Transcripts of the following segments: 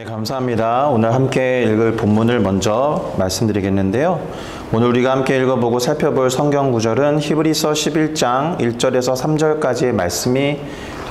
네, 감사합니다. 오늘 함께 읽을 본문을 먼저 말씀드리겠는데요. 오늘 우리가 함께 읽어보고 살펴볼 성경 구절은 히브리서 11장 1절에서 3절까지의 말씀이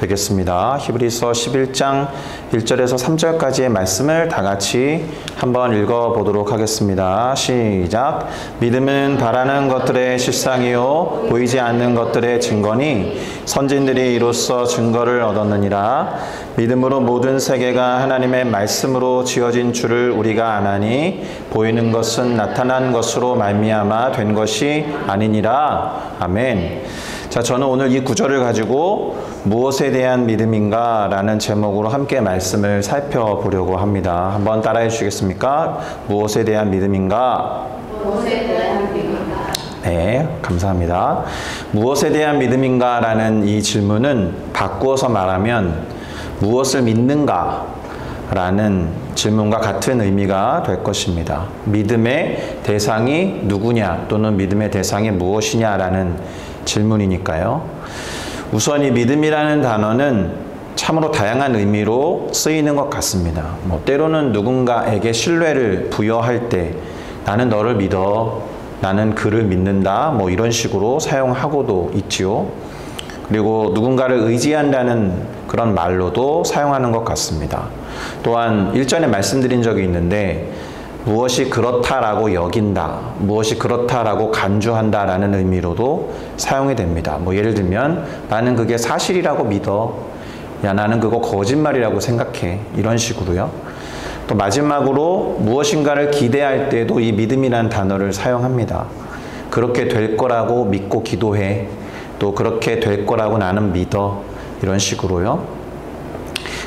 되겠습니다. 히브리서 11장 1절에서 3절까지의 말씀을 다 같이 한번 읽어보도록 하겠습니다. 시작. 믿음은 바라는 것들의 실상이요 보이지 않는 것들의 증거니 선진들이 이로써 증거를 얻었느니라. 믿음으로 모든 세계가 하나님의 말씀으로 지어진 줄을 우리가 아나니 보이는 것은 나타난 것으로 말미암아 된 것이 아니니라. 아멘. 자, 저는 오늘 이 구절을 가지고 무엇에 대한 믿음인가 라는 제목으로 함께 말씀을 살펴보려고 합니다. 한번 따라해 주시겠습니까? 무엇에 대한 믿음인가? 무엇에 대한 믿음인가? 네, 감사합니다. 무엇에 대한 믿음인가 라는 이 질문은 바꾸어서 말하면 무엇을 믿는가 라는 질문과 같은 의미가 될 것입니다. 믿음의 대상이 누구냐 또는 믿음의 대상이 무엇이냐라는 질문이니까요. 우선 이 믿음이라는 단어는 참으로 다양한 의미로 쓰이는 것 같습니다. 때로는 누군가에게 신뢰를 부여할 때 나는 너를 믿어, 나는 그를 믿는다, 이런 식으로 사용하고도 있지요. 그리고 누군가를 의지한다는 그런 말로도 사용하는 것 같습니다. 또한 일전에 말씀드린 적이 있는데 무엇이 그렇다라고 여긴다, 무엇이 그렇다라고 간주한다라는 의미로도 사용이 됩니다. 예를 들면 나는 그게 사실이라고 믿어, 야 나는 그거 거짓말이라고 생각해, 이런 식으로요. 또 마지막으로 무엇인가를 기대할 때도 이 믿음이라는 단어를 사용합니다. 그렇게 될 거라고 믿고 기도해, 또 그렇게 될 거라고 나는 믿어, 이런 식으로요.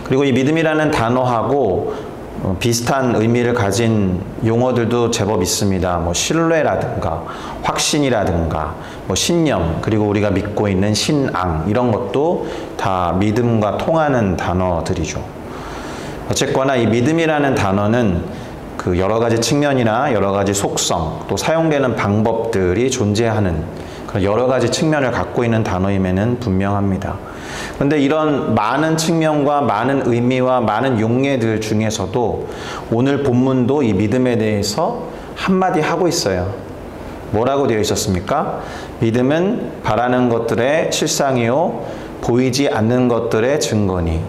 그리고 이 믿음이라는 단어하고 비슷한 의미를 가진 용어들도 제법 있습니다. 신뢰라든가 확신이라든가 신념, 그리고 우리가 믿고 있는 신앙, 이런 것도 다 믿음과 통하는 단어들이죠. 어쨌거나 이 믿음이라는 단어는 그 여러 가지 측면이나 여러 가지 속성, 또 사용되는 방법들이 존재하는 그런 여러 가지 측면을 갖고 있는 단어임에는 분명합니다. 그런데 이런 많은 측면과 많은 의미와 많은 용례들 중에서도 오늘 본문도 이 믿음에 대해서 한마디 하고 있어요. 뭐라고 되어 있었습니까? 믿음은 바라는 것들의 실상이요 보이지 않는 것들의 증거니.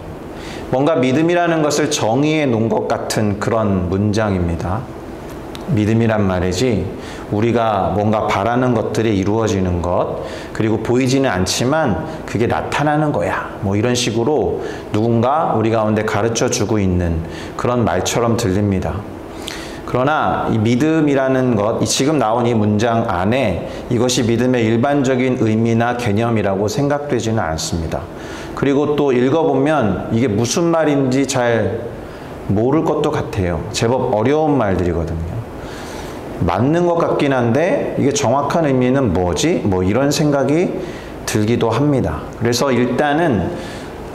뭔가 믿음이라는 것을 정의해 놓은 것 같은 그런 문장입니다. 믿음이란 말이지 우리가 뭔가 바라는 것들이 이루어지는 것, 그리고 보이지는 않지만 그게 나타나는 거야, 이런 식으로 누군가 우리 가운데 가르쳐 주고 있는 그런 말처럼 들립니다. 그러나 이 믿음이라는 것, 지금 나온 이 문장 안에 이것이 믿음의 일반적인 의미나 개념이라고 생각되지는 않습니다. 그리고 또 읽어보면 이게 무슨 말인지 잘 모를 것도 같아요. 제법 어려운 말들이거든요. 맞는 것 같긴 한데 이게 정확한 의미는 뭐지? 이런 생각이 들기도 합니다. 그래서 일단은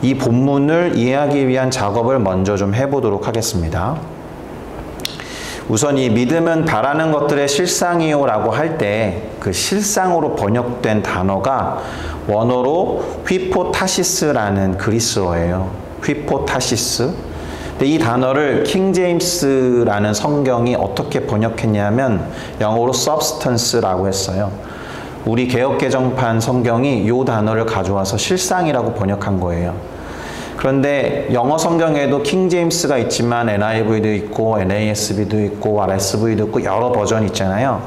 이 본문을 이해하기 위한 작업을 먼저 좀 해보도록 하겠습니다. 우선 이 믿음은 바라는 것들의 실상이요 라고 할 때 그 실상으로 번역된 단어가 원어로 휘포타시스라는 그리스어예요. 휘포타시스. 이 단어를 킹제임스라는 성경이 어떻게 번역했냐면 영어로 substance라고 했어요. 우리 개역개정판 성경이 이 단어를 가져와서 실상이라고 번역한 거예요. 그런데 영어 성경에도 킹제임스가 있지만 NIV도 있고 NASB도 있고 RSV도 있고 여러 버전이 있잖아요.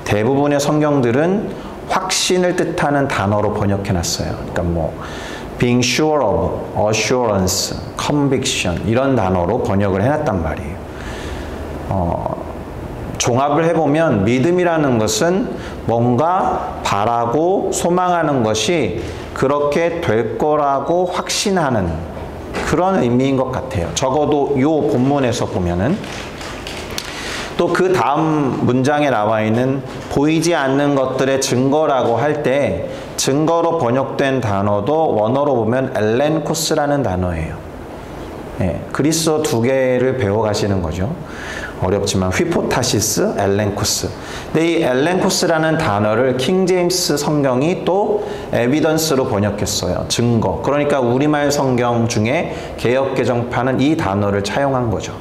대부분의 성경들은 확신을 뜻하는 단어로 번역해놨어요. 그러니까 being sure of, assurance, conviction 이런 단어로 번역을 해놨단 말이에요. 종합을 해보면 믿음이라는 것은 뭔가 바라고 소망하는 것이 그렇게 될 거라고 확신하는 그런 의미인 것 같아요. 적어도 이 본문에서 보면은. 또 그 다음 문장에 나와 있는 보이지 않는 것들의 증거라고 할 때 증거로 번역된 단어도 원어로 보면 엘렌코스라는 단어예요. 그리스어 두 개를 배워가시는 거죠. 어렵지만 휘포타시스, 엘렌코스. 근데 이 엘렌코스라는 단어를 킹제임스 성경이 또 에비던스로 번역했어요. 증거. 그러니까 우리말 성경 중에 개역개정판은 이 단어를 차용한 거죠.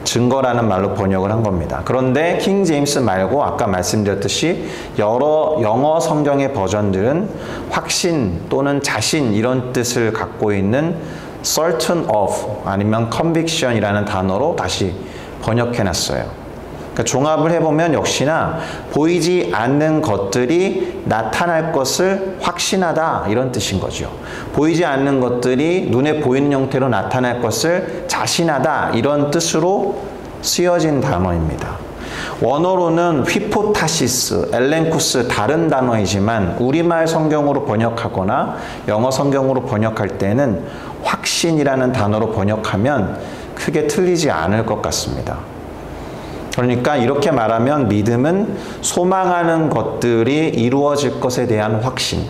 증거라는 말로 번역을 한 겁니다. 그런데 킹 제임스 말고 아까 말씀드렸듯이 여러 영어 성경의 버전들은 확신 또는 자신 이런 뜻을 갖고 있는 certain of 아니면 conviction이라는 단어로 다시 번역해 놨어요. 그러니까 종합을 해보면 역시나 보이지 않는 것들이 나타날 것을 확신하다 이런 뜻인 거죠. 보이지 않는 것들이 눈에 보이는 형태로 나타날 것을 자신하다 이런 뜻으로 쓰여진 단어입니다. 원어로는 휘포타시스, 엘렌쿠스 다른 단어이지만 우리말 성경으로 번역하거나 영어 성경으로 번역할 때는 확신이라는 단어로 번역하면 크게 틀리지 않을 것 같습니다. 그러니까 이렇게 말하면 믿음은 소망하는 것들이 이루어질 것에 대한 확신,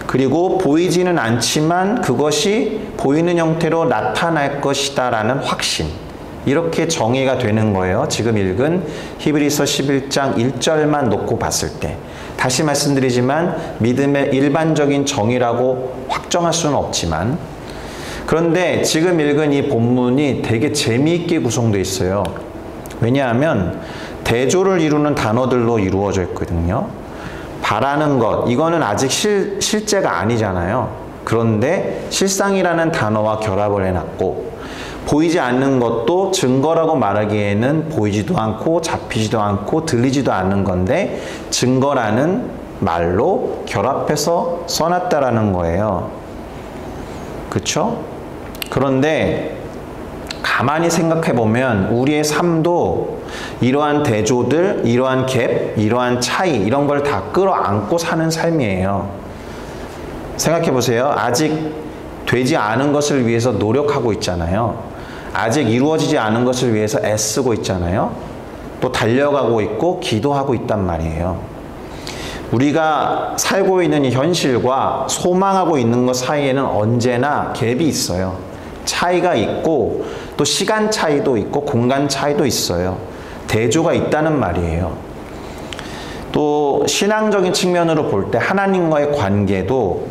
그리고 보이지는 않지만 그것이 보이는 형태로 나타날 것이다 라는 확신, 이렇게 정의가 되는 거예요. 지금 읽은 히브리서 11장 1절만 놓고 봤을 때. 다시 말씀드리지만 믿음의 일반적인 정의라고 확정할 수는 없지만, 그런데 지금 읽은 이 본문이 되게 재미있게 구성되어 있어요. 왜냐하면 대조를 이루는 단어들로 이루어져 있거든요. 바라는 것, 이거는 아직 실제가 아니잖아요. 그런데 실상이라는 단어와 결합을 해놨고, 보이지 않는 것도 증거라고 말하기에는 보이지도 않고 잡히지도 않고 들리지도 않는 건데 증거라는 말로 결합해서 써놨다라는 거예요. 그렇죠? 그런데 가만히 생각해 보면 우리의 삶도 이러한 대조들, 이러한 갭, 이러한 차이 이런 걸 다 끌어안고 사는 삶이에요. 생각해 보세요. 아직 되지 않은 것을 위해서 노력하고 있잖아요. 아직 이루어지지 않은 것을 위해서 애쓰고 있잖아요. 또 달려가고 있고 기도하고 있단 말이에요. 우리가 살고 있는 이 현실과 소망하고 있는 것 사이에는 언제나 갭이 있어요. 차이가 있고 또 시간 차이도 있고 공간 차이도 있어요. 대조가 있다는 말이에요. 또 신앙적인 측면으로 볼 때 하나님과의 관계도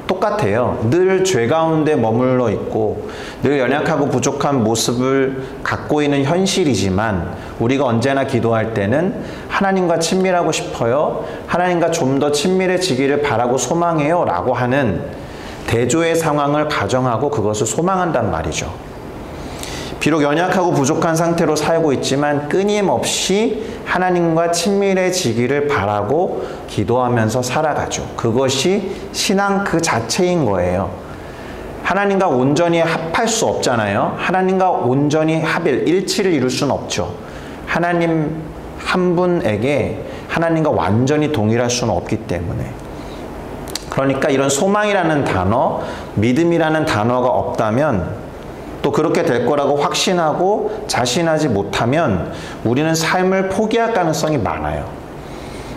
똑같아요. 늘 죄 가운데 머물러 있고 늘 연약하고 부족한 모습을 갖고 있는 현실이지만 우리가 언제나 기도할 때는 하나님과 친밀하고 싶어요. 하나님과 좀 더 친밀해지기를 바라고 소망해요. 라고 하는 대조의 상황을 가정하고 그것을 소망한단 말이죠. 비록 연약하고 부족한 상태로 살고 있지만 끊임없이 하나님과 친밀해지기를 바라고 기도하면서 살아가죠. 그것이 신앙 그 자체인 거예요. 하나님과 온전히 합할 수 없잖아요. 하나님과 온전히 일치를 이룰 수는 없죠. 하나님 한 분에게 하나님과 완전히 동일할 수는 없기 때문에. 그러니까 이런 소망이라는 단어, 믿음이라는 단어가 없다면 또 그렇게 될 거라고 확신하고 자신하지 못하면 우리는 삶을 포기할 가능성이 많아요.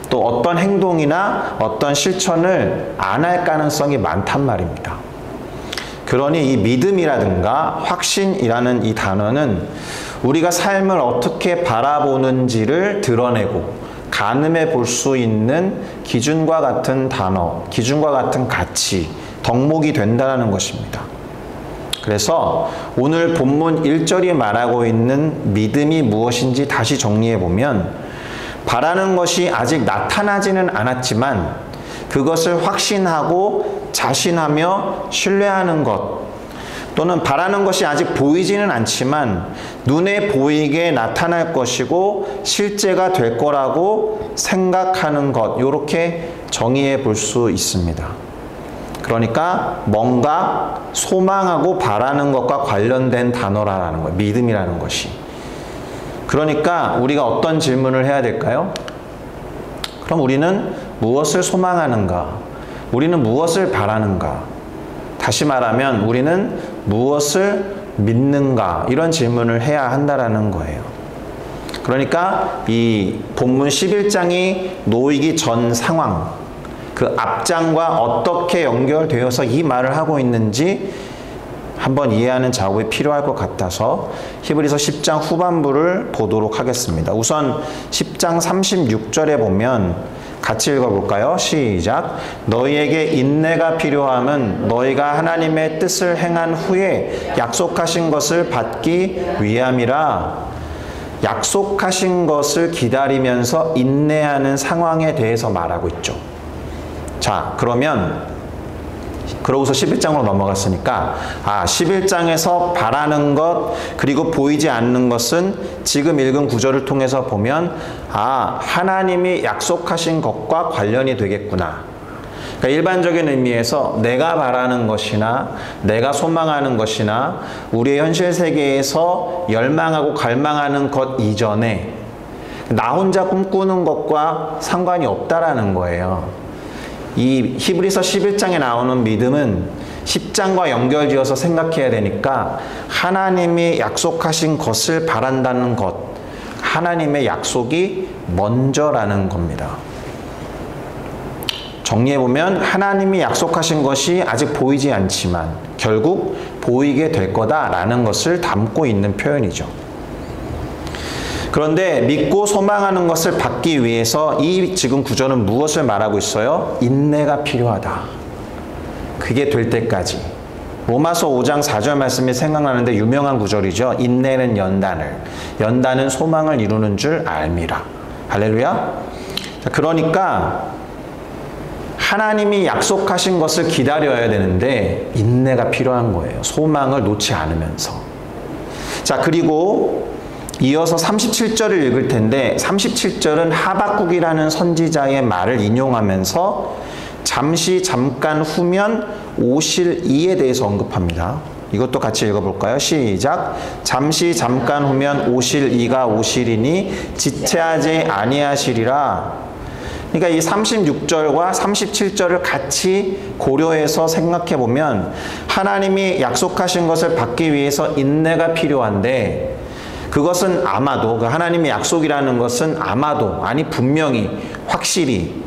또 어떤 행동이나 어떤 실천을 안 할 가능성이 많단 말입니다. 그러니 이 믿음이라든가 확신이라는 이 단어는 우리가 삶을 어떻게 바라보는지를 드러내고 가늠해 볼 수 있는 기준과 같은 단어, 기준과 같은 가치, 덕목이 된다는 것입니다. 그래서 오늘 본문 1절이 말하고 있는 믿음이 무엇인지 다시 정리해 보면 바라는 것이 아직 나타나지는 않았지만 그것을 확신하고 자신하며 신뢰하는 것, 또는 바라는 것이 아직 보이지는 않지만 눈에 보이게 나타날 것이고 실제가 될 거라고 생각하는 것, 이렇게 정의해 볼 수 있습니다. 그러니까 뭔가 소망하고 바라는 것과 관련된 단어라는 거예요. 믿음이라는 것이. 그러니까 우리가 어떤 질문을 해야 될까요? 그럼 우리는 무엇을 소망하는가? 우리는 무엇을 바라는가? 다시 말하면 우리는 무엇을 믿는가? 이런 질문을 해야 한다라는 거예요. 그러니까 이 본문 11장이 놓이기 전 상황, 그 앞장과 어떻게 연결되어서 이 말을 하고 있는지 한번 이해하는 작업이 필요할 것 같아서 히브리서 10장 후반부를 보도록 하겠습니다. 우선 10장 36절에 보면 같이 읽어볼까요? 시작. 너희에게 인내가 필요함은 너희가 하나님의 뜻을 행한 후에 약속하신 것을 받기 위함이라. 약속하신 것을 기다리면서 인내하는 상황에 대해서 말하고 있죠. 자, 그러고서 11장으로 넘어갔으니까 11장에서 바라는 것 그리고 보이지 않는 것은 지금 읽은 구절을 통해서 보면 하나님이 약속하신 것과 관련이 되겠구나. 그러니까 일반적인 의미에서 내가 바라는 것이나 내가 소망하는 것이나 우리의 현실 세계에서 열망하고 갈망하는 것 이전에 나 혼자 꿈꾸는 것과 상관이 없다라는 거예요. 이 히브리서 11장에 나오는 믿음은 10장과 연결지어서 생각해야 되니까 하나님이 약속하신 것을 바란다는 것, 하나님의 약속이 먼저라는 겁니다. 정리해보면 하나님이 약속하신 것이 아직 보이지 않지만 결국 보이게 될 거다라는 것을 담고 있는 표현이죠. 그런데 믿고 소망하는 것을 받기 위해서 이 지금 구절은 무엇을 말하고 있어요? 인내가 필요하다. 그게 될 때까지. 로마서 5장 4절 말씀이 생각나는데 유명한 구절이죠. 인내는 연단은 소망을 이루는 줄 알미라. 할렐루야. 그러니까 하나님이 약속하신 것을 기다려야 되는데 인내가 필요한 거예요. 소망을 놓지 않으면서. 자, 그리고 이어서 37절을 읽을 텐데 37절은 하박국이라는 선지자의 말을 인용하면서 잠깐 후면 오실 이에 대해서 언급합니다. 이것도 같이 읽어볼까요? 시작. 잠깐 후면 오실 이가 오시리니 지체하지 아니하시리라. 그러니까 이 36절과 37절을 같이 고려해서 생각해 보면 하나님이 약속하신 것을 받기 위해서 인내가 필요한데 그것은 아마도 그 하나님의 약속이라는 것은 아마도 분명히 확실히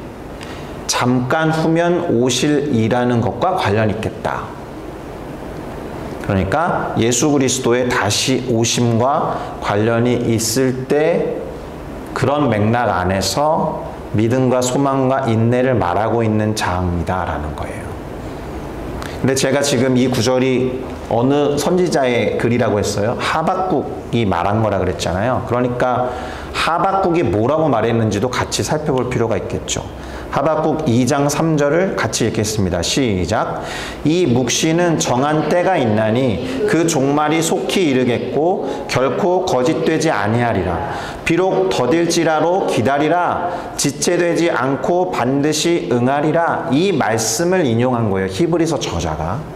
잠깐 후면 오실 이라는 것과 관련이 있겠다. 그러니까 예수 그리스도의 다시 오심과 관련이 있을 때 그런 맥락 안에서 믿음과 소망과 인내를 말하고 있는 장이다라는 거예요. 근데 제가 지금 이 구절이 어느 선지자의 글이라고 했어요? 하박국이 말한 거라 그랬잖아요. 그러니까 하박국이 뭐라고 말했는지도 같이 살펴볼 필요가 있겠죠. 하박국 2장 3절을 같이 읽겠습니다. 시작. 이 묵시는 정한 때가 있나니 그 종말이 속히 이르겠고 결코 거짓되지 아니하리라. 비록 더딜지라도 기다리라. 지체되지 않고 반드시 응하리라. 이 말씀을 인용한 거예요. 히브리서 저자가.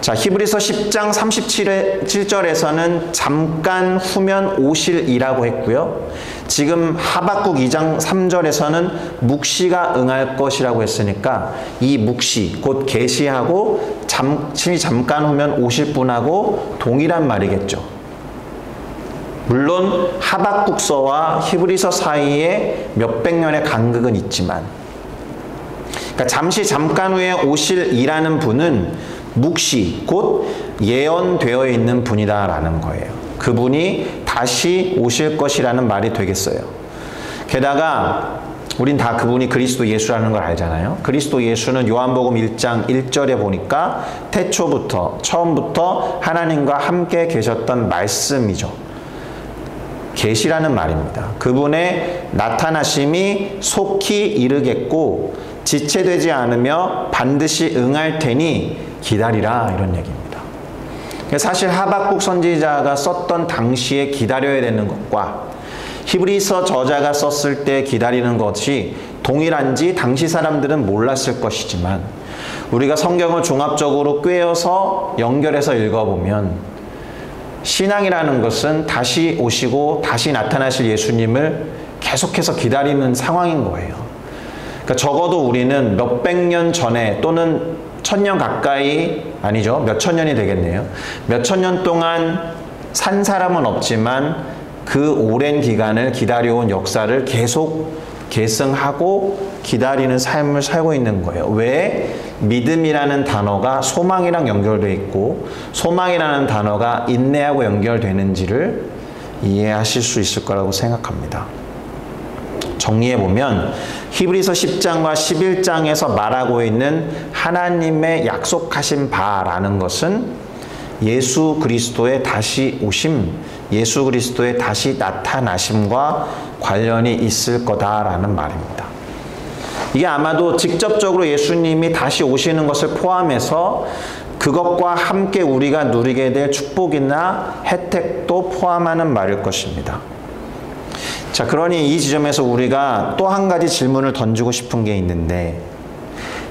자, 히브리서 10장 37절에서는 잠깐 후면 오실 이라고 했고요. 지금 하박국 2장 3절에서는 묵시가 응할 것이라고 했으니까 이 묵시, 곧 계시하고 잠깐 후면 오실 분하고 동일한 말이겠죠. 물론 하박국서와 히브리서 사이에 몇백 년의 간극은 있지만 그러니까 잠깐 후에 오실 이라는 분은 묵시, 곧 예언되어 있는 분이다라는 거예요. 그분이 다시 오실 것이라는 말이 되겠어요. 게다가 우린 다 그분이 그리스도 예수라는 걸 알잖아요. 그리스도 예수는 요한복음 1장 1절에 보니까 처음부터 하나님과 함께 계셨던 말씀이죠. 계시라는 말입니다. 그분의 나타나심이 속히 이르겠고 지체되지 않으며 반드시 응할 테니 기다리라, 이런 얘기입니다. 사실 하박국 선지자가 썼던 당시에 기다려야 되는 것과 히브리서 저자가 썼을 때 기다리는 것이 동일한지 당시 사람들은 몰랐을 것이지만 우리가 성경을 종합적으로 꿰어서 연결해서 읽어보면 신앙이라는 것은 다시 오시고 다시 나타나실 예수님을 계속해서 기다리는 상황인 거예요. 그러니까 적어도 우리는 몇백 년 전에 또는 1000년 가까이, 아니죠, 몇천 년이 되겠네요. 몇천 년 동안 산 사람은 없지만 그 오랜 기간을 기다려온 역사를 계속 계승하고 기다리는 삶을 살고 있는 거예요. 왜? 믿음이라는 단어가 소망이랑 연결되어 있고 소망이라는 단어가 인내하고 연결되는지를 이해하실 수 있을 거라고 생각합니다. 정리해보면 히브리서 10장과 11장에서 말하고 있는 하나님의 약속하신 바라는 것은 예수 그리스도의 다시 오심, 예수 그리스도의 다시 나타나심과 관련이 있을 거다라는 말입니다. 이게 아마도 직접적으로 예수님이 다시 오시는 것을 포함해서 그것과 함께 우리가 누리게 될 축복이나 혜택도 포함하는 말일 것입니다. 자, 그러니 이 지점에서 우리가 또 한 가지 질문을 던지고 싶은 게 있는데,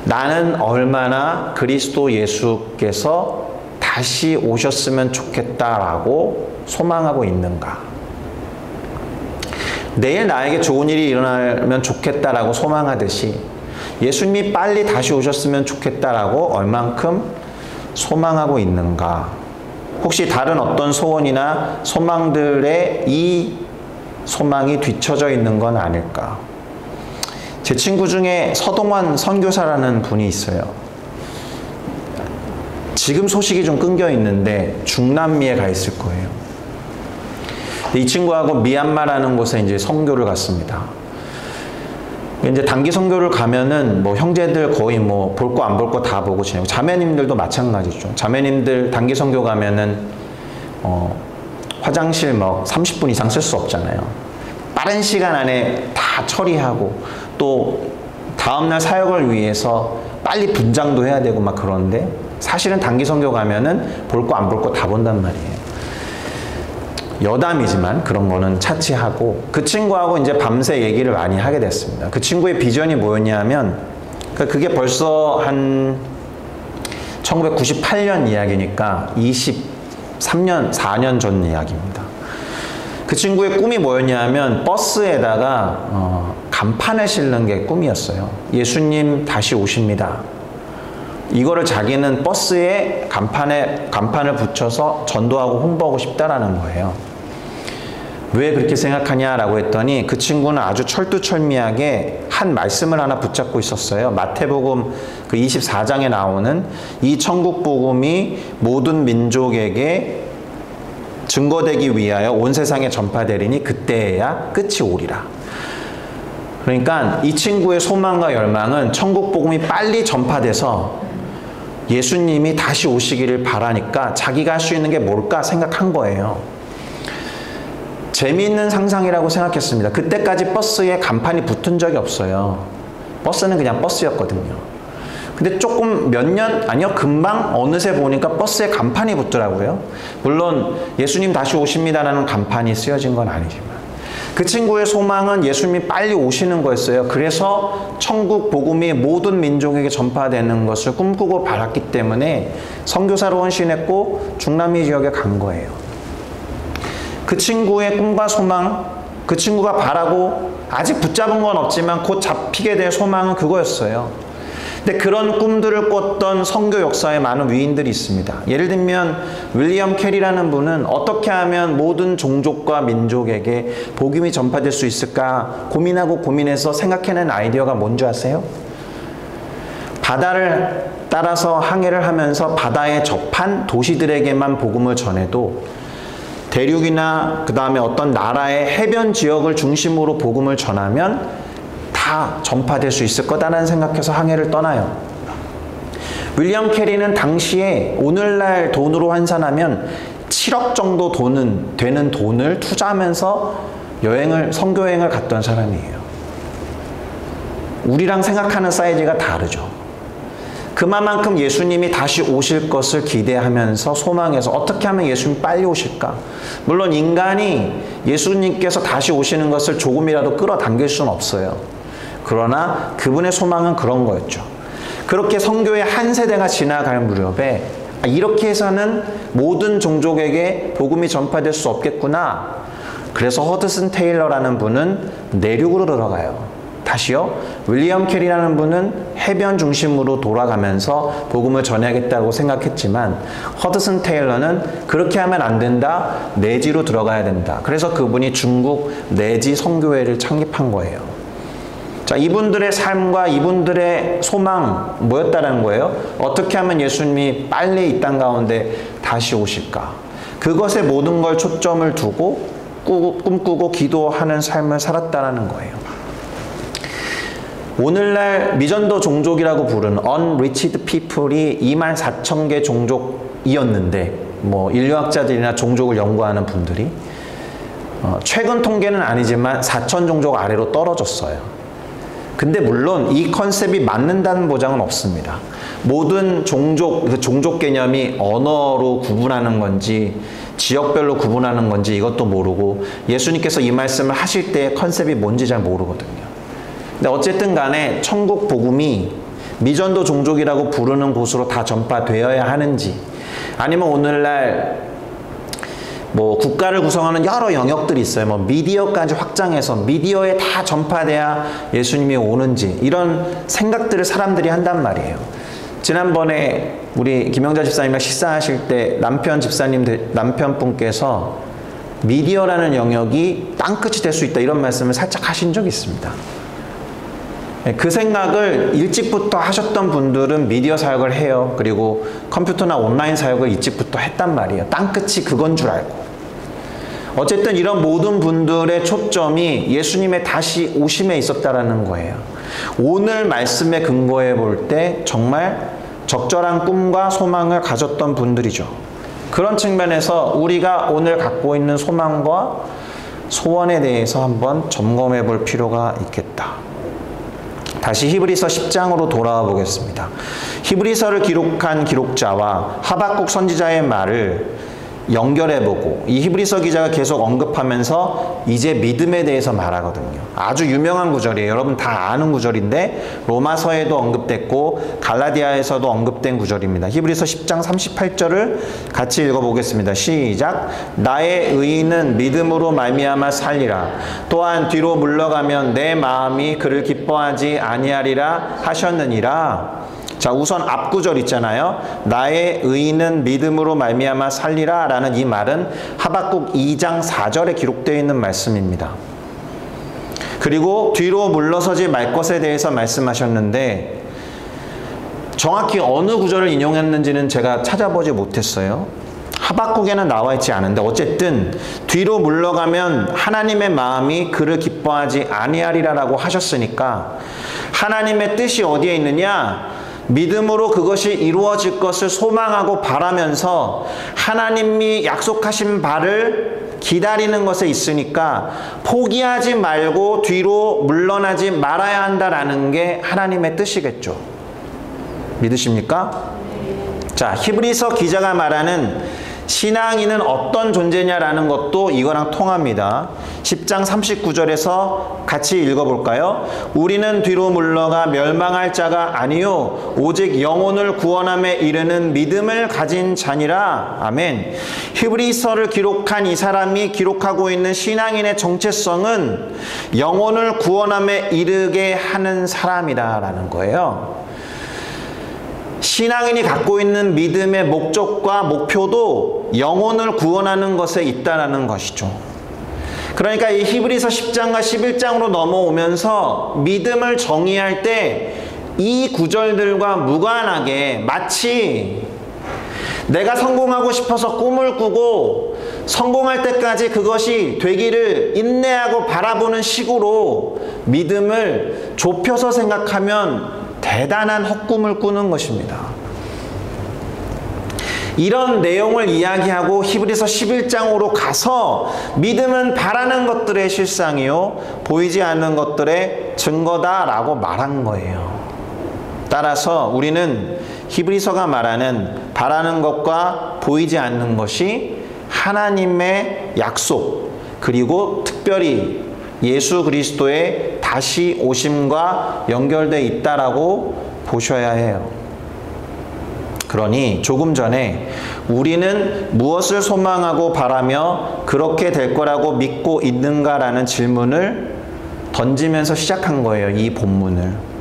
나는 얼마나 그리스도 예수께서 다시 오셨으면 좋겠다라고 소망하고 있는가? 내일 나에게 좋은 일이 일어나면 좋겠다라고 소망하듯이 예수님이 빨리 다시 오셨으면 좋겠다라고 얼만큼 소망하고 있는가? 혹시 다른 어떤 소원이나 소망들의 이 소망이 뒤처져 있는 건 아닐까? 제 친구 중에 서동환 선교사라는 분이 있어요. 지금 소식이 좀 끊겨 있는데 중남미에 가 있을 거예요. 이 친구하고 미얀마라는 곳에 이제 선교를 갔습니다. 이제 단기 선교를 가면은 뭐 형제들 거의 뭐 볼 거 안 볼 거 다 보고 지내고, 자매님들도 마찬가지죠. 자매님들 단기 선교 가면은 화장실 뭐 30분 이상 쓸 수 없잖아요. 빠른 시간 안에 다 처리하고 또 다음날 사역을 위해서 빨리 분장도 해야 되고 막 그런데, 사실은 단기 선교 가면은 볼 거 안 볼 거 다 본단 말이에요. 여담이지만 그런 거는 차치하고, 그 친구하고 이제 밤새 얘기를 많이 하게 됐습니다. 그 친구의 비전이 뭐였냐면, 그게 벌써 한 1998년 이야기니까 23년, 4년 전 이야기입니다. 그 친구의 꿈이 뭐였냐면 버스에다가 간판을 싣는 게 꿈이었어요. 예수님 다시 오십니다. 이거를 자기는 버스에 간판을 붙여서 전도하고 홍보하고 싶다라는 거예요. 왜 그렇게 생각하냐라고 했더니 그 친구는 아주 철두철미하게 한 말씀을 하나 붙잡고 있었어요. 마태복음 그 24장에 나오는 이 천국 복음이 모든 민족에게 증거되기 위하여 온 세상에 전파되리니 그때야 끝이 오리라. 그러니까 이 친구의 소망과 열망은 천국 복음이 빨리 전파돼서 예수님이 다시 오시기를 바라니까 자기가 할 수 있는 게 뭘까 생각한 거예요. 재미있는 상상이라고 생각했습니다. 그때까지 버스에 간판이 붙은 적이 없어요. 버스는 그냥 버스였거든요. 근데 조금 몇 년, 아니요, 금방 어느새 보니까 버스에 간판이 붙더라고요. 물론 예수님 다시 오십니다라는 간판이 쓰여진 건 아니지만 그 친구의 소망은 예수님이 빨리 오시는 거였어요. 그래서 천국 복음이 모든 민족에게 전파되는 것을 꿈꾸고 바랐기 때문에 선교사로 헌신했고 중남미 지역에 간 거예요. 그 친구의 꿈과 소망, 그 친구가 바라고 아직 붙잡은 건 없지만 곧 잡히게 될 소망은 그거였어요. 근데 그런 꿈들을 꿨던 선교 역사에 많은 위인들이 있습니다. 예를 들면 윌리엄 캐리라는 분은 어떻게 하면 모든 종족과 민족에게 복음이 전파될 수 있을까 고민하고 고민해서 생각해낸 아이디어가 뭔지 아세요? 바다를 따라서 항해를 하면서 바다에 접한 도시들에게만 복음을 전해도 대륙이나 그 다음에 어떤 나라의 해변 지역을 중심으로 복음을 전하면 다 전파될 수 있을 거다라는 생각해서 항해를 떠나요. 윌리엄 캐리는 당시에 오늘날 돈으로 환산하면 7억 정도 되는 돈을 투자하면서 선교여행을 갔던 사람이에요. 우리랑 생각하는 사이즈가 다르죠. 그만큼 예수님이 다시 오실 것을 기대하면서 소망해서 어떻게 하면 예수님이 빨리 오실까? 물론 인간이 예수님께서 다시 오시는 것을 조금이라도 끌어당길 수는 없어요. 그러나 그분의 소망은 그런 거였죠. 그렇게 선교의 한 세대가 지나갈 무렵에 이렇게 해서는 모든 종족에게 복음이 전파될 수 없겠구나. 그래서 허드슨 테일러라는 분은 내륙으로 들어가요. 다시요. 윌리엄 캐리라는 분은 해변 중심으로 돌아가면서 복음을 전해야겠다고 생각했지만 허드슨 테일러는 그렇게 하면 안 된다. 내지로 들어가야 된다. 그래서 그분이 중국 내지 선교회를 창립한 거예요. 자, 이분들의 삶과 이분들의 소망 뭐였다는 거예요? 어떻게 하면 예수님이 빨리 이 땅 가운데 다시 오실까? 그것에 모든 걸 초점을 두고 꿈꾸고 기도하는 삶을 살았다는 거예요. 오늘날 미전도 종족이라고 부르는 unreached people이 24,000개 종족이었는데, 뭐 인류학자들이나 종족을 연구하는 분들이 최근 통계는 아니지만 4,000 종족 아래로 떨어졌어요. 근데 물론 이 컨셉이 맞는다는 보장은 없습니다. 모든 종족 개념이 언어로 구분하는 건지 지역별로 구분하는 건지 이것도 모르고, 예수님께서 이 말씀을 하실 때 컨셉이 뭔지 잘 모르거든요. 근데 어쨌든 간에 천국 복음이 미전도 종족이라고 부르는 곳으로 다 전파되어야 하는지, 아니면 오늘날 뭐 국가를 구성하는 여러 영역들이 있어요. 뭐 미디어까지 확장해서 미디어에 다 전파돼야 예수님이 오는지, 이런 생각들을 사람들이 한단 말이에요. 지난번에 우리 김영자 집사님이랑 식사하실 때 남편분께서 미디어라는 영역이 땅끝이 될 수 있다, 이런 말씀을 살짝 하신 적이 있습니다. 그 생각을 일찍부터 하셨던 분들은 미디어 사역을 해요. 그리고 컴퓨터나 온라인 사역을 일찍부터 했단 말이에요. 땅끝이 그건 줄 알고. 어쨌든 이런 모든 분들의 초점이 예수님의 다시 오심에 있었다라는 거예요. 오늘 말씀에 근거해 볼 때 정말 적절한 꿈과 소망을 가졌던 분들이죠. 그런 측면에서 우리가 오늘 갖고 있는 소망과 소원에 대해서 한번 점검해 볼 필요가 있겠다. 다시 히브리서 10장으로 돌아와 보겠습니다. 히브리서를 기록한 기록자와 하박국 선지자의 말을 연결해보고, 이 히브리서 기자가 계속 언급하면서 이제 믿음에 대해서 말하거든요. 아주 유명한 구절이에요. 여러분 다 아는 구절인데 로마서에도 언급됐고 갈라디아에서도 언급된 구절입니다. 히브리서 10장 38절을 같이 읽어보겠습니다. 시작. 나의 의인은 믿음으로 말미암아 살리라. 또한 뒤로 물러가면 내 마음이 그를 기뻐하지 아니하리라 하셨느니라. 자, 우선 앞구절 있잖아요. 나의 의인은 믿음으로 말미암아 살리라 라는 이 말은 하박국 2장 4절에 기록되어 있는 말씀입니다. 그리고 뒤로 물러서지 말 것에 대해서 말씀하셨는데, 정확히 어느 구절을 인용했는지는 제가 찾아보지 못했어요. 하박국에는 나와 있지 않은데, 어쨌든 뒤로 물러가면 하나님의 마음이 그를 기뻐하지 아니하리라라고 하셨으니까 하나님의 뜻이 어디에 있느냐? 믿음으로 그것이 이루어질 것을 소망하고 바라면서 하나님이 약속하신 바를 기다리는 것에 있으니까 포기하지 말고 뒤로 물러나지 말아야 한다라는 게 하나님의 뜻이겠죠. 믿으십니까? 자, 히브리서 기자가 말하는 신앙인은 어떤 존재냐라는 것도 이거랑 통합니다. 10장 39절에서 같이 읽어볼까요? 우리는 뒤로 물러가 멸망할 자가 아니요 오직 영혼을 구원함에 이르는 믿음을 가진 자니라. 아멘. 히브리서를 기록한 이 사람이 기록하고 있는 신앙인의 정체성은 영혼을 구원함에 이르게 하는 사람이다라는 거예요. 신앙인이 갖고 있는 믿음의 목적과 목표도 영혼을 구원하는 것에 있다라는 것이죠. 그러니까 이 히브리서 10장과 11장으로 넘어오면서 믿음을 정의할 때 이 구절들과 무관하게 마치 내가 성공하고 싶어서 꿈을 꾸고 성공할 때까지 그것이 되기를 인내하고 바라보는 식으로 믿음을 좁혀서 생각하면 대단한 헛꿈을 꾸는 것입니다. 이런 내용을 이야기하고 히브리서 11장으로 가서 믿음은 바라는 것들의 실상이요 보이지 않는 것들의 증거다라고 말한 거예요. 따라서 우리는 히브리서가 말하는 바라는 것과 보이지 않는 것이 하나님의 약속, 그리고 특별히 예수 그리스도의 다시 오심과 연결되어 있다라고 보셔야 해요. 그러니 조금 전에 우리는 무엇을 소망하고 바라며 그렇게 될 거라고 믿고 있는가라는 질문을 던지면서 시작한 거예요, 이 본문을.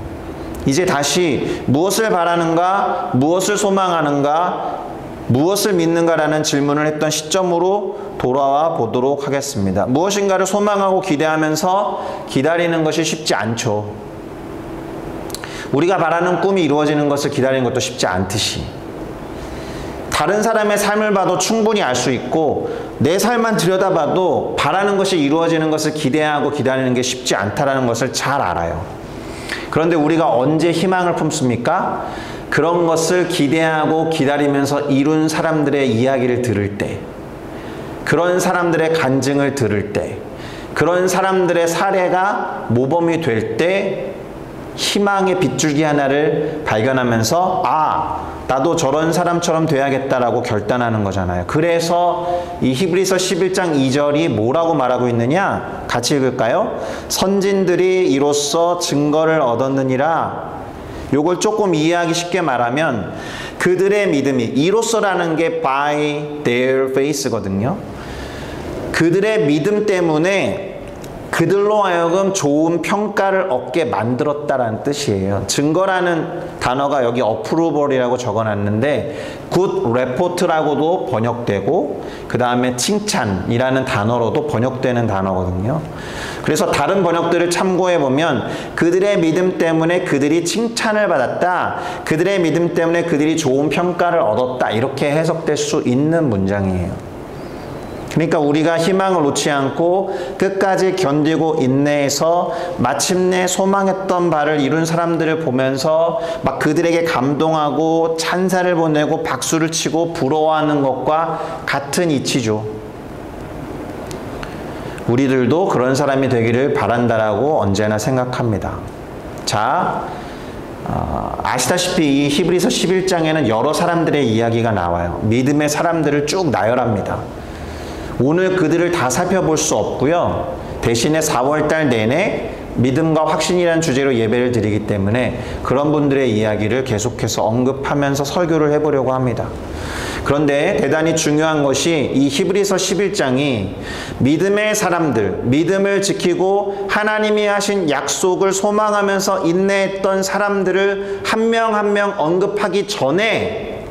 이제 다시 무엇을 바라는가, 무엇을 소망하는가, 무엇을 믿는가라는 질문을 했던 시점으로 돌아와 보도록 하겠습니다. 무엇인가를 소망하고 기대하면서 기다리는 것이 쉽지 않죠. 우리가 바라는 꿈이 이루어지는 것을 기다리는 것도 쉽지 않듯이, 다른 사람의 삶을 봐도 충분히 알 수 있고 내 삶만 들여다봐도 바라는 것이 이루어지는 것을 기대하고 기다리는 게 쉽지 않다는 것을 잘 알아요. 그런데 우리가 언제 희망을 품습니까? 그런 것을 기대하고 기다리면서 이룬 사람들의 이야기를 들을 때, 그런 사람들의 간증을 들을 때, 그런 사람들의 사례가 모범이 될 때 희망의 빗줄기 하나를 발견하면서 나도 저런 사람처럼 돼야겠다라고 결단하는 거잖아요. 그래서 이 히브리서 11장 2절이 뭐라고 말하고 있느냐? 같이 읽을까요? 선진들이 이로써 증거를 얻었느니라. 요걸 조금 이해하기 쉽게 말하면 그들의 믿음이, 이로써라는 게 by their faith거든요. 그들의 믿음 때문에 그들로 하여금 좋은 평가를 얻게 만들었다라는 뜻이에요. 증거라는 단어가 여기 approval이라고 적어놨는데 good report라고도 번역되고 그 다음에 칭찬이라는 단어로도 번역되는 단어거든요. 그래서 다른 번역들을 참고해보면 그들의 믿음 때문에 그들이 칭찬을 받았다, 그들의 믿음 때문에 그들이 좋은 평가를 얻었다, 이렇게 해석될 수 있는 문장이에요. 그러니까 우리가 희망을 놓지 않고 끝까지 견디고 인내해서 마침내 소망했던 바를 이룬 사람들을 보면서 막 그들에게 감동하고 찬사를 보내고 박수를 치고 부러워하는 것과 같은 이치죠. 우리들도 그런 사람이 되기를 바란다라고 언제나 생각합니다. 자, 아시다시피 이 히브리서 11장에는 여러 사람들의 이야기가 나와요. 믿음의 사람들을 쭉 나열합니다. 오늘 그들을 다 살펴볼 수 없고요. 대신에 4월달 내내 믿음과 확신이라는 주제로 예배를 드리기 때문에 그런 분들의 이야기를 계속해서 언급하면서 설교를 해보려고 합니다. 그런데 대단히 중요한 것이 이 히브리서 11장이 믿음의 사람들, 믿음을 지키고 하나님이 하신 약속을 소망하면서 인내했던 사람들을 한 명 한 명 언급하기 전에,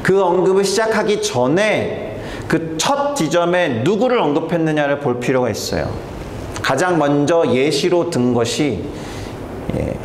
그 언급을 시작하기 전에 그 첫 지점에 누구를 언급했느냐를 볼 필요가 있어요. 가장 먼저 예시로 든 것이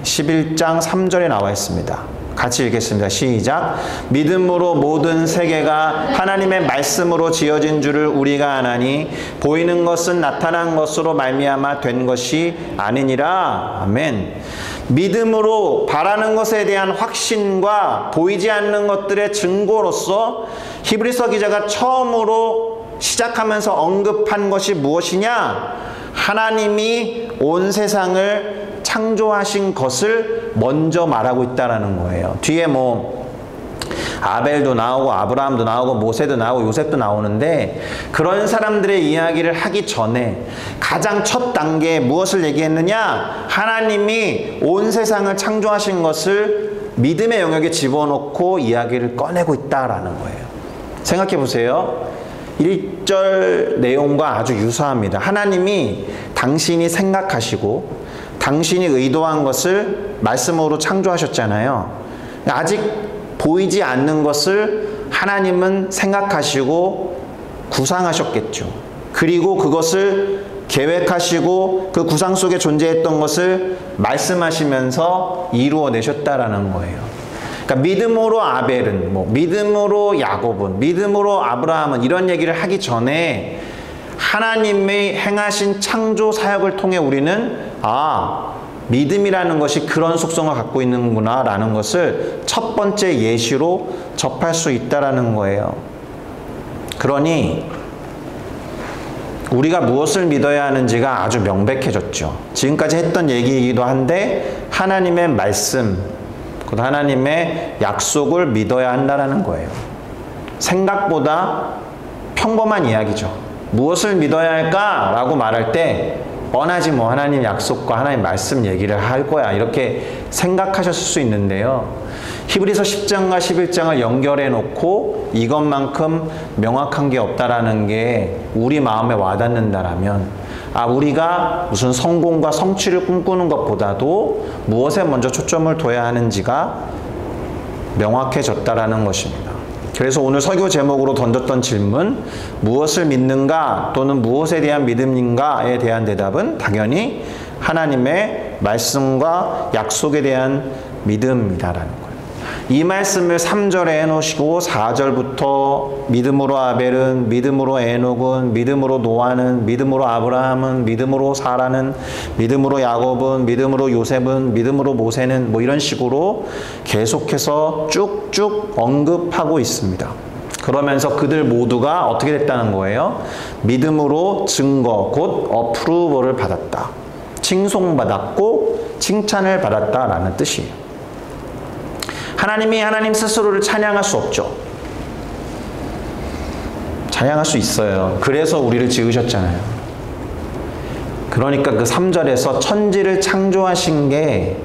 11장 3절에 나와 있습니다. 같이 읽겠습니다. 시작. 믿음으로 모든 세계가 하나님의 말씀으로 지어진 줄을 우리가 아나니 보이는 것은 나타난 것으로 말미암아 된 것이 아니니라. 아멘. 믿음으로 바라는 것에 대한 확신과 보이지 않는 것들의 증거로서 히브리서 기자가 처음으로 시작하면서 언급한 것이 무엇이냐? 하나님이 온 세상을 창조하신 것을 먼저 말하고 있다라는 거예요. 뒤에 아벨도 나오고 아브라함도 나오고 모세도 나오고 요셉도 나오는데 그런 사람들의 이야기를 하기 전에 가장 첫 단계에 무엇을 얘기했느냐? 하나님이 온 세상을 창조하신 것을 믿음의 영역에 집어넣고 이야기를 꺼내고 있다라는 거예요. 생각해 보세요. 1절 내용과 아주 유사합니다. 하나님이 당신이 생각하시고 당신이 의도한 것을 말씀으로 창조하셨잖아요. 아직 보이지 않는 것을 하나님은 생각하시고 구상하셨겠죠. 그리고 그것을 계획하시고 그 구상 속에 존재했던 것을 말씀하시면서 이루어내셨다라는 거예요. 그러니까 믿음으로 아벨은, 믿음으로 야곱은, 믿음으로 아브라함은 이런 얘기를 하기 전에 하나님의 행하신 창조 사역을 통해 우리는 믿음이라는 것이 그런 속성을 갖고 있는구나 라는 것을 첫 번째 예시로 접할 수 있다라는 거예요. 그러니 우리가 무엇을 믿어야 하는지가 아주 명백해졌죠. 지금까지 했던 얘기이기도 한데 하나님의 말씀, 곧 하나님의 약속을 믿어야 한다라는 거예요. 생각보다 평범한 이야기죠. 무엇을 믿어야 할까라고 말할 때 뻔하지 하나님 약속과 하나님 말씀 얘기를 할 거야 이렇게 생각하셨을 수 있는데요. 히브리서 10장과 11장을 연결해 놓고 이것만큼 명확한 게 없다라는 게 우리 마음에 와닿는다라면 우리가 무슨 성공과 성취를 꿈꾸는 것보다도 무엇에 먼저 초점을 둬야 하는지가 명확해졌다라는 것입니다. 그래서 오늘 설교 제목으로 던졌던 질문, 무엇을 믿는가 또는 무엇에 대한 믿음인가에 대한 대답은 당연히 하나님의 말씀과 약속에 대한 믿음이다라는 거예요. 이 말씀을 3절에 해놓으시고 4절부터 믿음으로 아벨은, 믿음으로 에녹은, 믿음으로 노아는, 믿음으로 아브라함은, 믿음으로 사라는, 믿음으로 야곱은, 믿음으로 요셉은, 믿음으로 모세는 뭐 이런 식으로 계속해서 쭉쭉 언급하고 있습니다. 그러면서 그들 모두가 어떻게 됐다는 거예요? 믿음으로 증거, 곧 어프루버를 받았다. 칭송받았고 칭찬을 받았다라는 뜻이에요. 하나님이 하나님 스스로를 찬양할 수 없죠. 찬양할 수 있어요. 그래서 우리를 지으셨잖아요. 그러니까 그 3절에서 천지를 창조하신 게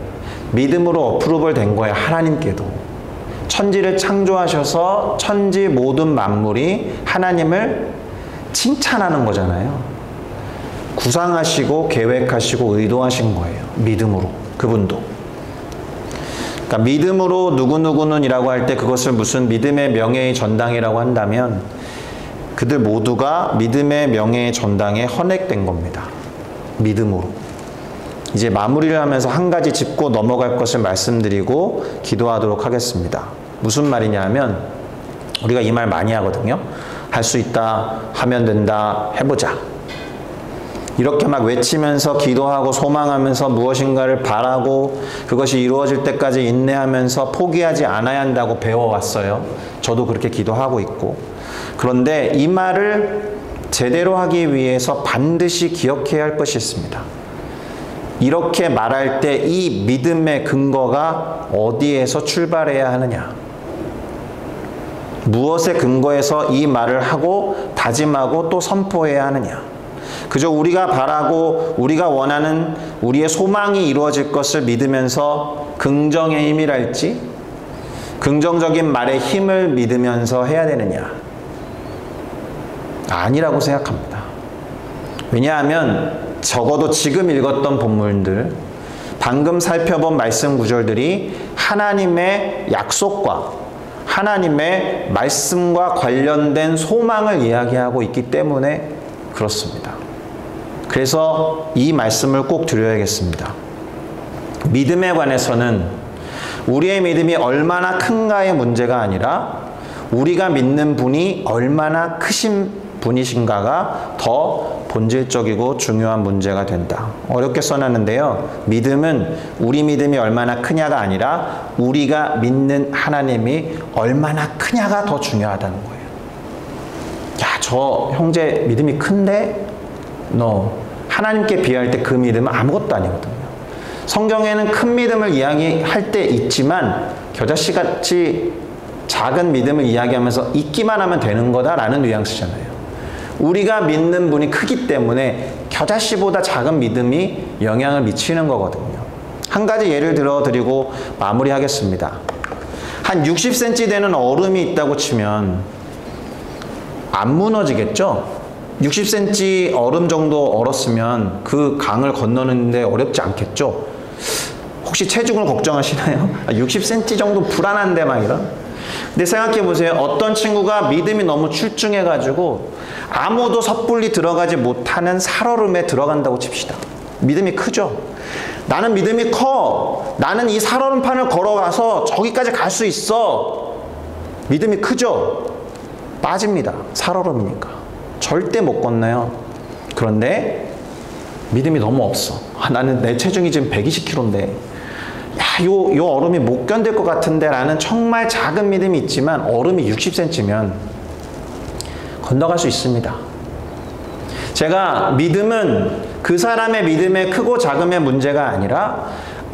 믿음으로 어프루벌 된 거예요. 하나님께도. 천지를 창조하셔서 천지 모든 만물이 하나님을 칭찬하는 거잖아요. 구상하시고 계획하시고 의도하신 거예요. 믿음으로. 그분도. 그러니까 믿음으로 누구누구는 이라고 할 때 그것을 무슨 믿음의 명예의 전당이라고 한다면 그들 모두가 믿음의 명예의 전당에 헌액된 겁니다. 믿음으로. 이제 마무리를 하면서 한 가지 짚고 넘어갈 것을 말씀드리고 기도하도록 하겠습니다. 무슨 말이냐 하면 우리가 이 말 많이 하거든요. 할 수 있다, 하면 된다, 해보자. 이렇게 막 외치면서 기도하고 소망하면서 무엇인가를 바라고 그것이 이루어질 때까지 인내하면서 포기하지 않아야 한다고 배워왔어요. 저도 그렇게 기도하고 있고. 그런데 이 말을 제대로 하기 위해서 반드시 기억해야 할 것이 있습니다. 이렇게 말할 때 이 믿음의 근거가 어디에서 출발해야 하느냐? 무엇에 근거해서 이 말을 하고 다짐하고 또 선포해야 하느냐? 그저 우리가 바라고 우리가 원하는 우리의 소망이 이루어질 것을 믿으면서 긍정의 힘이랄지 긍정적인 말의 힘을 믿으면서 해야 되느냐? 아니라고 생각합니다. 왜냐하면 적어도 지금 읽었던 본문들, 방금 살펴본 말씀 구절들이 하나님의 약속과 하나님의 말씀과 관련된 소망을 이야기하고 있기 때문에 그렇습니다. 그래서 이 말씀을 꼭 드려야겠습니다. 믿음에 관해서는 우리의 믿음이 얼마나 큰가의 문제가 아니라 우리가 믿는 분이 얼마나 크신 분이신가가 더 본질적이고 중요한 문제가 된다. 어렵게 써놨는데요. 믿음은 우리 믿음이 얼마나 크냐가 아니라 우리가 믿는 하나님이 얼마나 크냐가 더 중요하다는 거예요. 야, 저 형제 믿음이 큰데? 너 하나님께 비할 때 그 믿음은 아무것도 아니거든요. 성경에는 큰 믿음을 이야기할 때 있지만 겨자씨같이 작은 믿음을 이야기하면서 있기만 하면 되는 거다라는 뉘앙스잖아요. 우리가 믿는 분이 크기 때문에 겨자씨보다 작은 믿음이 영향을 미치는 거거든요. 한 가지 예를 들어 드리고 마무리하겠습니다. 한 60cm 되는 얼음이 있다고 치면 안 무너지겠죠? 60cm 얼음 정도 얼었으면 그 강을 건너는데 어렵지 않겠죠? 혹시 체중을 걱정하시나요? 60cm 정도 불안한데 막 이런? 근데 생각해 보세요. 어떤 친구가 믿음이 너무 출중해가지고 아무도 섣불리 들어가지 못하는 살얼음에 들어간다고 칩시다. 믿음이 크죠? 나는 믿음이 커. 나는 이 살얼음판을 걸어가서 저기까지 갈 수 있어. 믿음이 크죠? 빠집니다. 살얼음이니까. 절대 못 건너요. 그런데 믿음이 너무 없어. 나는 내 체중이 지금 120kg인데 야, 요 얼음이 못 견딜 것 같은데 라는 정말 작은 믿음이 있지만 얼음이 60cm면 건너갈 수 있습니다. 제가 믿음은 그 사람의 믿음의 크고 작음의 문제가 아니라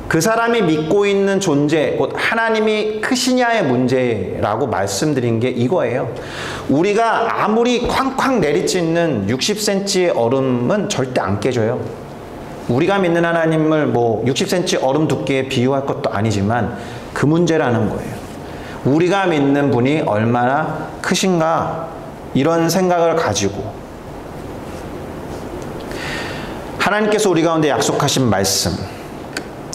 그 사람이 믿고 있는 존재, 곧 하나님이 크시냐의 문제라고 말씀드린 게 이거예요. 우리가 아무리 쾅쾅 내리치는 60cm의 얼음은 절대 안 깨져요. 우리가 믿는 하나님을 뭐 60cm 얼음 두께에 비유할 것도 아니지만 그 문제라는 거예요. 우리가 믿는 분이 얼마나 크신가 이런 생각을 가지고 하나님께서 우리 가운데 약속하신 말씀,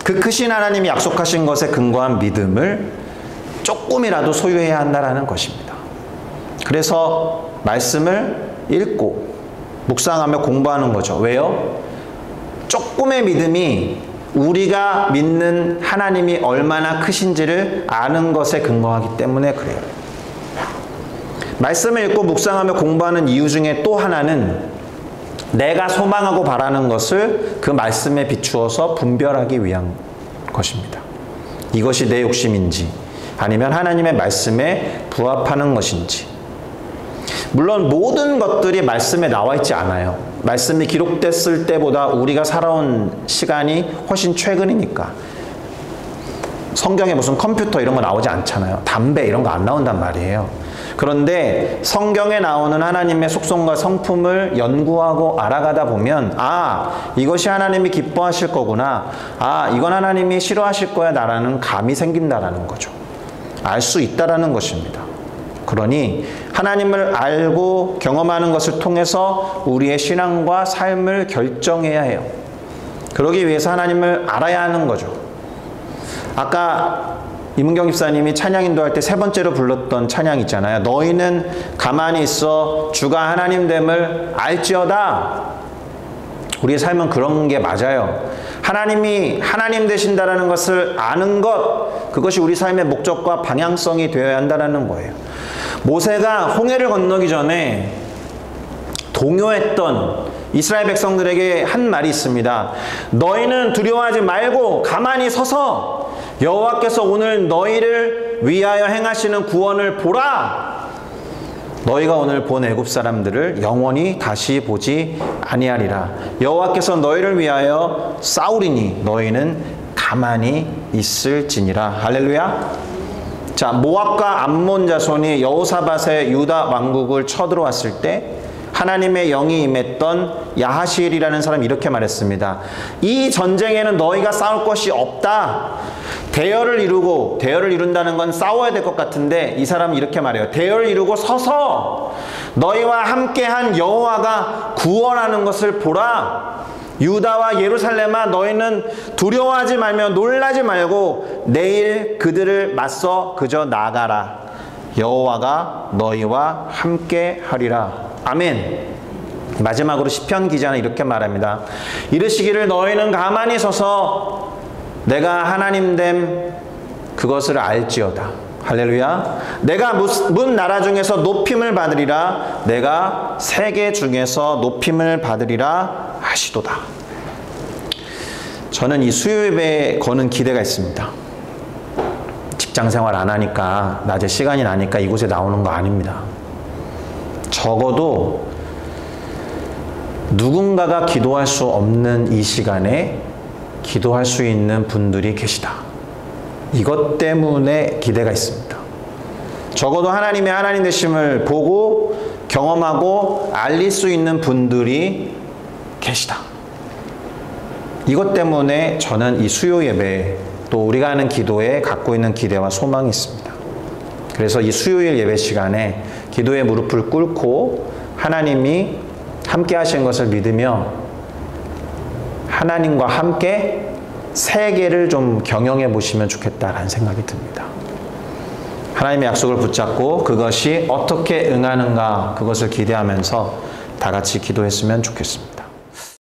그 크신 하나님이 약속하신 것에 근거한 믿음을 조금이라도 소유해야 한다는 것입니다. 그래서 말씀을 읽고 묵상하며 공부하는 거죠. 왜요? 조금의 믿음이 우리가 믿는 하나님이 얼마나 크신지를 아는 것에 근거하기 때문에 그래요. 말씀을 읽고 묵상하며 공부하는 이유 중에 또 하나는 내가 소망하고 바라는 것을 그 말씀에 비추어서 분별하기 위한 것입니다. 이것이 내 욕심인지 아니면 하나님의 말씀에 부합하는 것인지. 물론 모든 것들이 말씀에 나와 있지 않아요. 말씀이 기록됐을 때보다 우리가 살아온 시간이 훨씬 최근이니까. 성경에 무슨 컴퓨터 이런 거 나오지 않잖아요. 담배 이런 거 안 나온단 말이에요. 그런데 성경에 나오는 하나님의 속성과 성품을 연구하고 알아가다 보면 이것이 하나님이 기뻐하실 거구나. 이건 하나님이 싫어하실 거야 라는 감이 생긴다라는 거죠. 알 수 있다라는 것입니다. 그러니 하나님을 알고 경험하는 것을 통해서 우리의 신앙과 삶을 결정해야 해요. 그러기 위해서 하나님을 알아야 하는 거죠. 아까 이문경 집사님이 찬양 인도할 때 세 번째로 불렀던 찬양 있잖아요. 너희는 가만히 있어 주가 하나님됨을 알지어다. 우리의 삶은 그런 게 맞아요. 하나님이 하나님 되신다라는 것을 아는 것, 그것이 우리 삶의 목적과 방향성이 되어야 한다는 거예요. 모세가 홍해를 건너기 전에 동요했던 이스라엘 백성들에게 한 말이 있습니다. 너희는 두려워하지 말고 가만히 서서 여호와께서 오늘 너희를 위하여 행하시는 구원을 보라. 너희가 오늘 본 애굽 사람들을 영원히 다시 보지 아니하리라. 여호와께서 너희를 위하여 싸우리니 너희는 가만히 있을지니라. 할렐루야. 자, 모압과 암몬 자손이 여호사밧의 유다 왕국을 쳐들어왔을 때 하나님의 영이 임했던 야하시엘이라는 사람이 이렇게 말했습니다. 이 전쟁에는 너희가 싸울 것이 없다. 대열을 이룬다는 건 싸워야 될 것 같은데 이 사람이 이렇게 말해요. 대열을 이루고 서서 너희와 함께한 여호와가 구원하는 것을 보라. 유다와 예루살렘아 너희는 두려워하지 말며 놀라지 말고 내일 그들을 맞서 그저 나가라. 여호와가 너희와 함께하리라. 아멘. 마지막으로 시편 기자는 이렇게 말합니다. 이르시기를 너희는 가만히 서서 내가 하나님됨 그것을 알지어다. 할렐루야. 내가 문 나라 중에서 높임을 받으리라. 내가 세계 중에서 높임을 받으리라 하시도다. 저는 이 수요 예배에 거는 기대가 있습니다. 직장 생활 안 하니까 낮에 시간이 나니까 이곳에 나오는 거 아닙니다. 적어도 누군가가 기도할 수 없는 이 시간에 기도할 수 있는 분들이 계시다. 이것 때문에 기대가 있습니다. 적어도 하나님의 하나님 되심을 보고 경험하고 알릴 수 있는 분들이 계시다. 이것 때문에 저는 이 수요 예배 또 우리가 하는 기도에 갖고 있는 기대와 소망이 있습니다. 그래서 이 수요일 예배 시간에 기도의 무릎을 꿇고 하나님이 함께 하신 것을 믿으며 하나님과 함께 세계를 좀 경영해 보시면 좋겠다라는 생각이 듭니다. 하나님의 약속을 붙잡고 그것이 어떻게 응하는가 그것을 기대하면서 다 같이 기도했으면 좋겠습니다.